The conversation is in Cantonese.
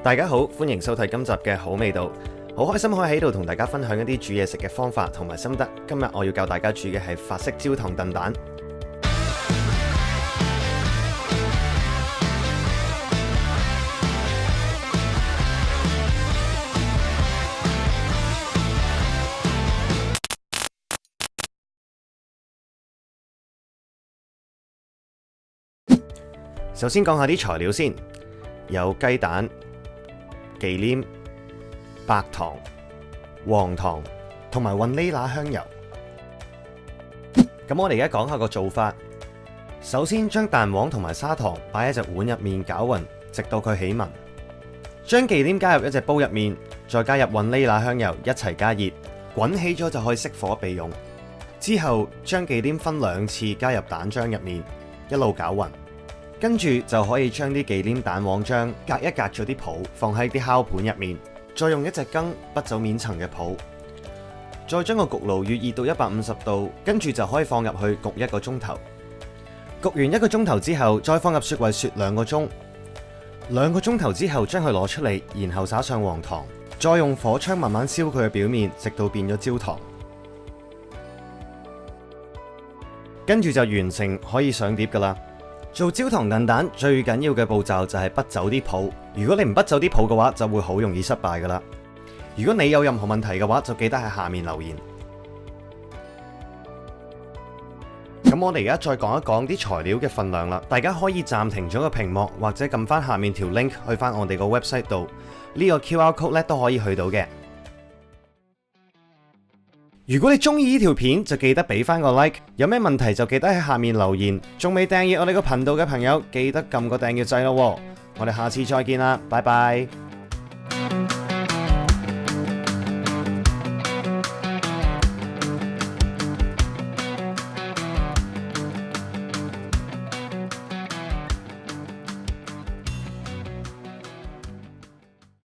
大家好，歡迎收睇今集嘅好味道。好開心可以喺度同大家分享一啲煮嘢食嘅方法同埋心得。今日我要教大家煮嘅係法式焦糖燉蛋。首先講下啲材料先，有雞蛋、忌廉、白糖、黃糖同埋雲呢拿香油。咁我哋而家講下個做法。首先將蛋黃同埋砂糖擺喺隻碗入面攪勻，直到佢起紋。將忌廉加入一隻煲入面，再加入雲呢拿香油一齊加熱，滾起咗就可以熄火備用。之後將忌廉分2次加入蛋漿入面，一路攪勻。跟住就可以將啲忌廉蛋黃漿隔一隔咗啲泡，放喺啲烤盤入面，再用一隻羹剝走面層嘅泡，再將個焗爐預熱到150度，跟住就可以放入去焗1個鐘頭。焗完1個鐘頭之後，再放入雪櫃雪2個鐘。2個鐘頭之後將佢攞出嚟，然後灑上黃糖，再用火槍慢慢燒佢嘅表面，直到變咗焦糖。跟住就完成，可以上碟噶啦。做焦糖燉蛋最緊要嘅步驟就係剝走啲泡，如果你唔剝走啲泡嘅話，就會好容易失敗噶啦。如果你有任何問題嘅話，就記得喺下面留言。咁我哋而家再講一講啲材料嘅份量啦，大家可以暫停咗個屏幕，或者撳翻下面條 link 去翻我哋個 website 度，呢個 QR code 咧都可以去到嘅。如果你中意呢條片，就記得俾翻個 like， 有咩問題就記得喺下面留言。仲未訂閱我哋個頻道嘅朋友，記得撳個訂閱掣咯。我哋下次再見啦，拜拜。